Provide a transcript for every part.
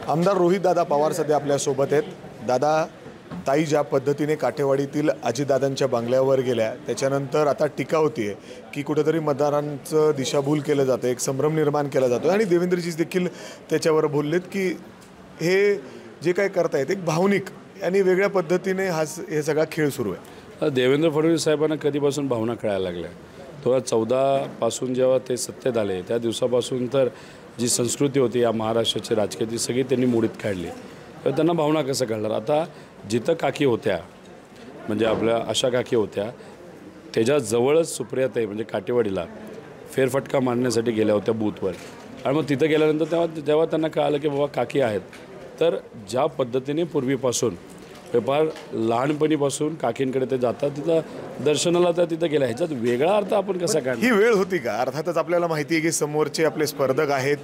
आमदार रोहितदादा पवार सध्या आपल्यासोबत आहेत। दादा, ताई ज्या पद्धतीने काठेवाडीतील अजितदादांच्या बंगल्यावर गेल्या त्याच्यानंतर आता टीका होतीये की कुठेतरी मतदारांचं दिशाभूल केलं जातं, एक संभ्रम निर्माण केला जातो आणि देवेंद्रजी देखील त्याच्यावर बोललेत की हे जे काय करतायत एक भावनिक आणि वेगळ्या पद्धतीने हे सगळा खेळ सुरू आहे। देवेंद्र फडणवीस साहेबांना कधीपासून भावना कळायला लागल्या? 2014 पासून जेव्हा ते सत्तेत आले त्या दिवसापासून तर जी संस्कृती होती या महाराष्ट्राची राजकीय ती सगळी त्यांनी मोडीत काढली। तर त्यांना भावना कसं कळणार? आता जिथं काकी होत्या म्हणजे आपल्या आशा काकी होत्या त्याच्या जवळच सुप्रियाताई म्हणजे काटेवाडीला फेरफटका मारण्यासाठी गेल्या होत्या बूथवर आणि मग तिथं गेल्यानंतर जेव्हा त्यांना कळालं की बाबा काकी आहेत तर ज्या पद्धतीने पूर्वीपासून फार लहानपणीपासून काकींकडे ते जातात तिथं दर्शनाला त्या तिथं गेल्या ह्याच्यात वेगळा अर्थ आपण कसा काय? ही वेळ होती का? अर्थातच आपल्याला माहिती आहे की समोरचे आपले स्पर्धक आहेत,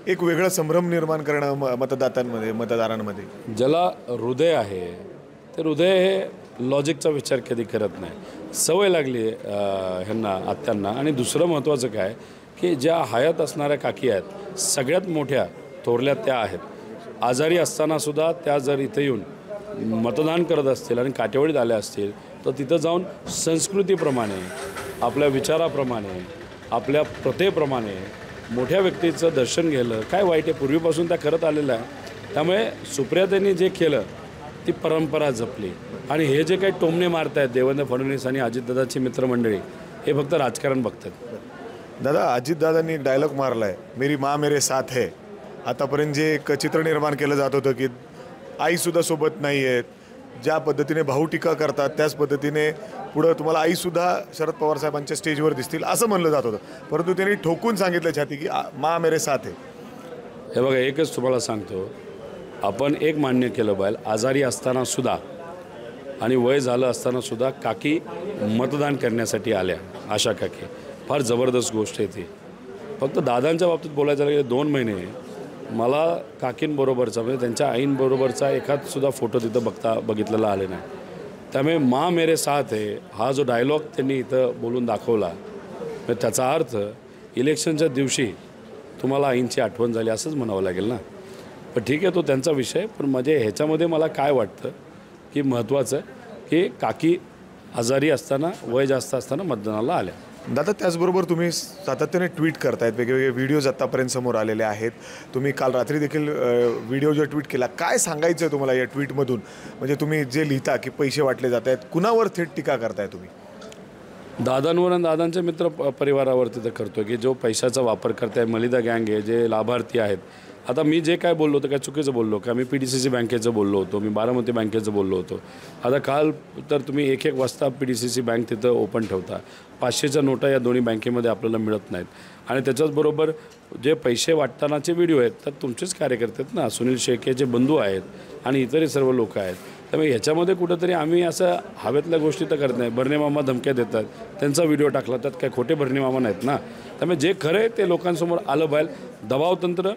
एक वेगळा संभ्रम निर्माण करणं मतदारांमध्ये ज्याला हृदय आहे ते हृदय हे लॉजिकचा विचार कधी करत नाही, सवय लागली ह्यांना आत्यांना। आणि दुसरं महत्त्वाचं काय की ज्या हयात असणाऱ्या काकी आहेत सगळ्यात मोठ्या थोरल्या त्या आहेत, आजारी असतानासुद्धा त्या जर इथं येऊन मतदान करत असतील आणि काटेवाडीत आल्या असतील तर तिथं जाऊन संस्कृतीप्रमाणे आपल्या विचाराप्रमाणे आपल्या प्रथेप्रमाणे मोठ्या व्यक्तीचं दर्शन घेतलं काय वाईट आहे? पूर्वीपासून त्या करत आलेल्या आहे। त्यामुळे सुप्रियाताईंनी जे केलं ती परंपरा जपली आणि हे जे काही टोमणे मारत आहेत देवेंद्र फडणवीस आणि अजितदादाची मित्रमंडळी हे फक्त राजकारण बघतात। दादा, अजितदादांनी एक डायलॉग मारला आहे, मेरी माँ मेरे साथ है। आतापर्यंत जे एक चित्र निर्माण केलं जात होतं की आईसुद्धा सोबत नाही आहेत, ज्या पद्धतीने भाऊ टीका करतात त्याच पद्धतीने पुढं तुम्हाला आईसुद्धा शरद पवार साहेबांच्या स्टेजवर दिसतील असं म्हणलं जात होतं, परंतु त्यांनी ठोकून सांगितलं छाती की माँ मेरे साथ है। हे बघा, एकच तुम्हाला सांगतो, आपण एक मान्य केलं पाहिजे, आजारी असतानासुद्धा आणि वय झालं असतानासुद्धा काकी मतदान करण्यासाठी आल्या। आशा काकी फार जबरदस्त गोष्ट आहे ती। फक्त दादांच्या बाबतीत बोलायचं गेलं 2 महिने मला काकींबरोबरचा म्हणजे त्यांच्या आईंबरोबरचा एखादसुद्धा फोटो तिथं बघितलेला आले नाही। त्यामुळे माँ मेरे साथ है हा जो डायलॉग त्यांनी इथं बोलून दाखवला म्हणजे त्याचा अर्थ इलेक्शनच्या दिवशी तुम्हाला आईंची आठवण झाली असंच म्हणावं लागेल ना। पण ठीक आहे, तो त्यांचा विषय। पण म्हणजे ह्याच्यामध्ये मला काय वाटतं की महत्त्वाचं की काकी आजारी असताना वय जास्त असताना मतदानाला आल्या। दादा, त्याचबरोबर तुम्ही सातत्याने ट्विट करतायत, वेगवेगळे व्हिडिओज आत्तापर्यंत समोर आलेले आहेत, तुम्ही काल रात्री देखील व्हिडिओ जो ट्विट केला, काय सांगायचं आहे तुम्हाला या ट्विटमधून? म्हणजे तुम्ही जे लिहिता की पैसे वाटले जात आहेत, कुणावर थेट टीका करताय तुम्ही? दादांवर आणि दादांच्या मित्र परिवारावरती तर करतो की जो पैशाचा वापर करताय, मलिदा गँग आहे, जे लाभार्थी आहेत। आता मी जे काय बोललो होतं काय चुकीचं बोललो का? मी PDCC बँकेचं बोललो होतो, मी बारामती बँकेचं बोललो होतो। आता काल तर तुम्ही 1-1 वाजता PDCC बँक तिथं ओपन ठेवता, 500च्या नोटा या दोन्ही बँकेमध्ये आपल्याला मिळत नाहीत। आणि त्याच्याचबरोबर जे पैसे वाटतानाचे व्हिडिओ आहेत तर तुमचेच कार्यकर्ते आहेत ना, सुनील शेळकेचे बंधू आहेत आणि इतरही सर्व लोक आहेत। त्यामुळे ह्याच्यामध्ये कुठंतरी आम्ही असं हवेतल्या गोष्टी तर करत नाही। भरणे मामा धमक्या देतात, त्यांचा व्हिडिओ टाकला, त्यात काय खोटे भरणे मामा नाहीत ना। त्यामुळे जे खरं आहे ते लोकांसमोर आलं पाहिजे। दबावतंत्र,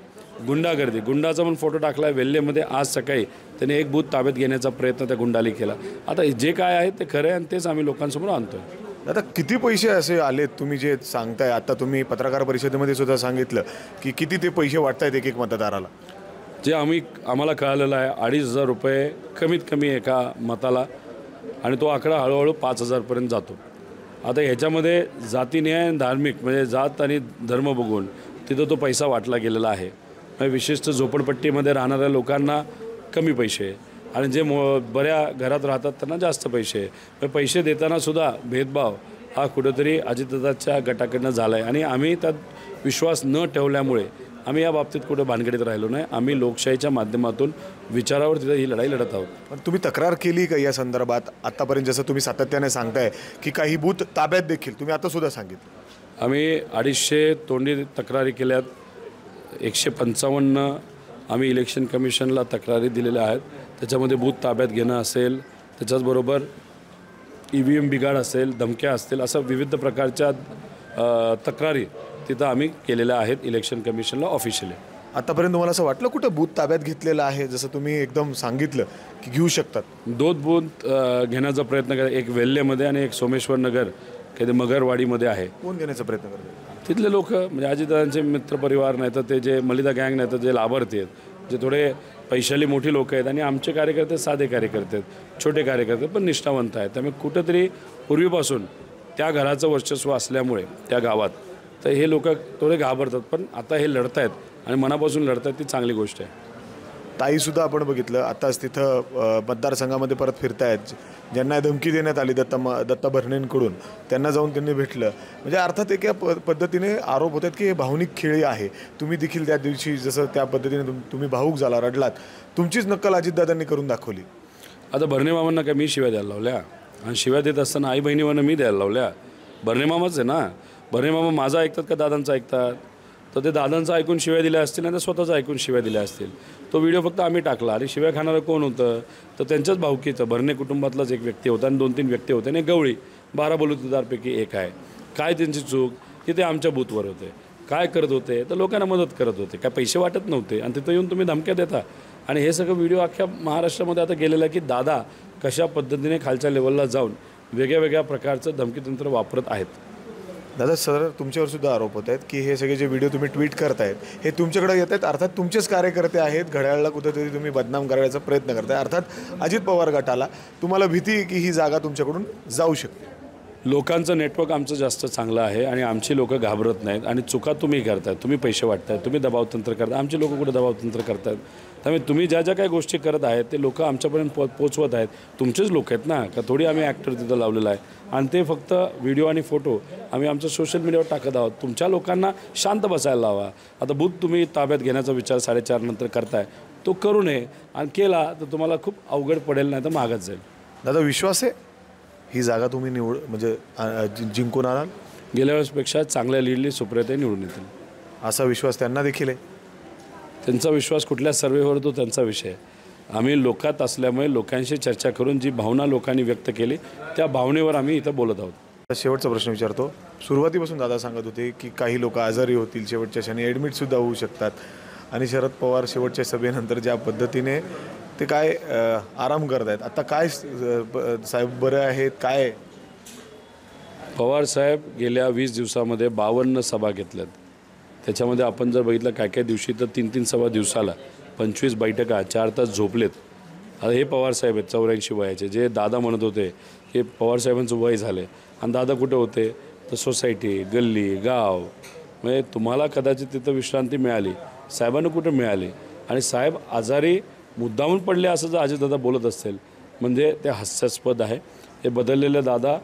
गुंडागर्दी, गुंडाचा पण फोटो टाकला वेल्हेमध्ये आज सकाळी त्याने एक बूथ ताब्यात घेण्याचा प्रयत्न त्या गुंडाली केला। आता जे काय आहे ते खरं आहे आणि तेच आम्ही लोकांसमोर आणतोय। आता किती पैसे असे आलेत तुम्ही जे सांगताय? आता तुम्ही पत्रकार परिषदेमध्ये सुद्धा सांगितलं की किती ते पैसे वाटतायत एक मतदाराला? जे आम्हाला कळालेलं आहे 2,500 रुपये कमीत कमी एका मताला आणि तो आकडा हळूहळू 5,000पर्यंत जातो। आता ह्याच्यामध्ये जातीन्याय धार्मिक म्हणजे जात आणि धर्म बघून तिथं तो पैसा वाटला गेलेला आहे। म्हणजे विशिष्ट झोपडपट्टीमध्ये राहणाऱ्या लोकांना कमी पैसे आणि जे बऱ्या घरात राहतात त्यांना जास्त पैसे। पैसे देतानासुद्धा भेदभाव हा कुठंतरी अजितदादाच्या गटाकडनं झाला आहे आणि आम्ही त्यात विश्वास न ठेवल्यामुळे आम्ही या बाबतीत कुठं भानगडीत राहिलो नाही। आम्ही लोकशाहीच्या माध्यमातून विचारावर तिथं ही लढाई लढत आहोत। पण तुम्ही तक्रार केली का या संदर्भात? आत्तापर्यंत जसं तुम्ही सातत्याने सांगताय की काही बूथ ताब्यात देखील तुम्ही आतासुद्धा सांगितलं, आम्ही 250 तोंडी तक्रारी केल्यात, 155 आम्ही इलेक्शन कमिशनला तक्रारी दिलेल्या आहेत। त्याच्यामध्ये बूथ ताब्यात घेणं असेल, त्याच्याचबरोबर EVM बिघाड असेल, धमक्या असतील, असं विविध प्रकारच्या तक्रारी तिथं आम्ही केलेल्या आहेत इलेक्शन कमिशनला ऑफिशियली। आतापर्यंत तुम्हाला असं वाटलं कुठं बूथ ताब्यात घेतलेलं आहे जसं तुम्ही एकदम सांगितलं की घेऊ शकतात? 2 बूथ घेण्याचा प्रयत्न केला, एक वेल्हेमध्ये आणि एक सोमेश्वर नगर कधी मगरवाडीमध्ये आहे। कोण घेण्याचा प्रयत्न करतात? तिथले लोक म्हणजे अजितदादांचे मित्रपरिवार नाही तर ते जे मलिदा गँग नाही तर जे लाभार्थी आहेत जे थोडे पैशाली मोठी लोक आहेत आणि आमचे कार्यकर्ते साधे कार्यकर्ते आहेत, छोटे कार्यकर्ते पण निष्ठावंत आहेत. त्यामुळे कुठंतरी पूर्वीपासून त्या घराचं वर्चस्व असल्यामुळे त्या गावात तर हे लोक थोडे घाबरतात. पण आता हे लढत आहेत आणि मनापासून लढत आहेत, ती चांगली गोष्ट आहे. ताईसुद्धा आपण बघितलं आत्ताच तिथं मतदारसंघामध्ये परत फिरतायत. ज्यांना धमकी देण्यात आली दत्ता भरणेंकडून त्यांना जाऊन त्यांनी भेटलं. म्हणजे अर्थात एका पद्धतीने आरोप होतात की हे भावनिक खेळी आहे. तुम्ही देखील त्या दिवशी जसं त्या पद्धतीने तुम्ही भाऊक झाला, रडलात, तुमचीच नक्कल अजितदादांनी करून दाखवली. आता भरणे मामांना काय मी शिव्या द्यायला लावल्या आणि शिव्या देत असताना आई बहिणीवरनं मी द्यायला लावल्या. भरणे मामाच आहे ना. भरणे मामा माझं ऐकतात का दादांचं ऐकतात? तर ते दादांचं ऐकून शिव्या दिल्या असतील आणि स्वतःचं ऐकून शिव्या दिल्या असतील. तो व्हिडिओ फक्त आम्ही टाकला आणि शिव्या खाणारं कोण होतं? तर त्यांच्याच भावकीचं भरणे कुटुंबातलाच एक व्यक्ती होता आणि 2-3 व्यक्ती होते आणि गवळी 12 बलुतेदारपैकी एक आहे. काय त्यांची चूक की ते आमच्या बूथवर होते. काय करत होते? तर लोकांना मदत करत होते. काय पैसे वाटत नव्हते आणि तिथं येऊन तुम्ही धमक्या देता. आणि हे सगळं व्हिडिओ अख्ख्या महाराष्ट्रामध्ये आता गेलेलं आहे की दादा कशा पद्धतीने खालच्या लेवलला जाऊन वेगळ्या वेगळ्या प्रकारचं धमकीतंत्र वापरत आहेत. दादा सर तुमच्यावर सुद्धा आरोप होत आहेत की हे सगळे जे व्हिडिओ तुम्ही ट्विट करतायत हे तुमच्याकडे येत आहेत. अर्थात तुमचेच कार्यकर्ते आहेत. घड्याळाला कुठेतरी तुम्ही बदनाम करायचा प्रयत्न करताय. अर्थात अजित पवार गटाला तुम्हाला भीती आहे की ही जागा तुमच्याकडून जाऊ शकते. लोकांचं नेटवर्क आमचं जास्त चांगलं आहे आणि आमची लोकं घाबरत नाहीत. आणि चुका तुम्ही करताय, तुम्ही पैसे वाटताय, तुम्ही दबावतंत्र करताय. आमची लोकं कुठे दबावतंत्र करतायत? त्यामुळे तुम्ही ज्या ज्या काही गोष्टी करत आहेत ते लोकं आमच्यापर्यंत पोचवत आहेत. तुमचेच लोक आहेत ना, का थोडी आम्ही ॲक्टर तिथं लावलेला आहे आणि ते फक्त व्हिडिओ आणि फोटो आम्ही आमच्या सोशल मीडियावर टाकत आहोत. तुमच्या लोकांना शांत बसायला लावा. आता बूथ तुम्ही ताब्यात घेण्याचा विचार 4:30 नंतर करताय, तो करू नये. आणि केला तर तुम्हाला खूप अवघड पडेल, नाही तर महागच जाईल. दादा विश्वास आहे ही जागा तुम्ही म्हणजे जिंकून आणाल? गेल्या वेळेसपेक्षा चांगल्या लीडली सुप्रियाताई निवडून येतील असा विश्वास त्यांना देखील आहे. त्यांचा विश्वास कुठल्या सर्वेवर तो त्यांचा विषय आहे. आम्ही लोकात असल्यामुळे लोकांशी चर्चा करून जी भावना लोकांनी व्यक्त केली त्या भावनेवर आम्ही इथं बोलत आहोत. शेवटचा प्रश्न विचारतो. सुरुवातीपासून दादा सांगत होते की काही लोक आजारी होतील, शेवटच्या क्षणी ॲडमिटसुद्धा होऊ शकतात आणि शरद पवार शेवटच्या सभेनंतर ज्या पद्धतीने ते काय आराम करत आहेत. आता काय साहेब बरं आहेत काय? पवारसाहेब गेल्या 20 दिवसामध्ये 52 सभा घेतल्यात. त्याच्यामध्ये आपण जर बघितलं काय काय दिवशी तर 3-3 सभा दिवसाला, 25 बैठका, 4 तास झोपलेत. आता हे पवारसाहेब आहेत 84 वयाचे. जे दादा म्हणत होते की पवारसाहेबांचं वय झालं आणि दादा कुठे होते? तर सोसायटी, गल्ली, गाव. म्हणजे तुम्हाला कदाचित तिथं विश्रांती मिळाली, साहेबांना कुठं मिळाली? आणि साहेब आजारी मुद्दामून पडले असं जर अजितदादा बोलत असतील म्हणजे ते हास्यास्पद आहे. हे बदललेले दादा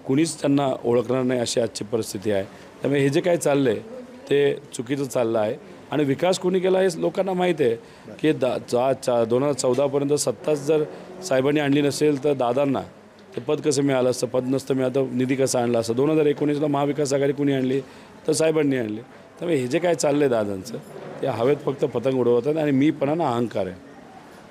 कुणीच त्यांना ओळखणार नाही अशी आजची परिस्थिती आहे. त्यामुळे हे जे काय चाललं आहे ते चुकीचं चाललं आहे. आणि विकास कोणी केला हे लोकांना माहीत आहे की 2014पर्यंत सत्ताच जर साहेबांनी आणली नसेल तर दादांना ते पद कसं मिळालं असतं? पद नसतं मिळालं तर निधी कसा आणला असतं? 2019ला महाविकास आघाडी कुणी आणली? तर साहेबांनी आणली. त्यामुळे हे जे काय चाललं आहे दादांचं ते हवेत फक्त पतंग उडवतात आणि मीपणानं अहंकार आहे.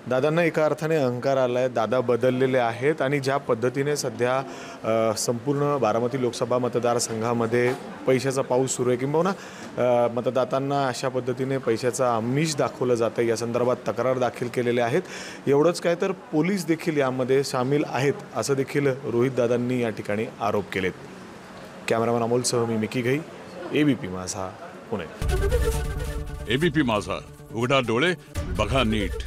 दादांना एका अर्थाने अहंकार आला आहे. दादा बदललेले आहेत आणि ज्या पद्धतीने सध्या संपूर्ण बारामती लोकसभा मतदारसंघामध्ये पैशाचा पाऊस सुरू आहे किंबहुना मतदातांना अशा पद्धतीने पैशाचं आमिष दाखवलं जातं या संदर्भात तक्रार दाखल केलेल्या आहेत. एवढंच काय तर पोलीस देखील यामध्ये सामील आहेत असं देखील रोहित दादांनी या ठिकाणी आरोप केलेत. कॅमेरामॅन अमोलसह मी मिकी घई, ABP माझा, पुणे. ABP माझा, उघडा डोळे बघा नीट.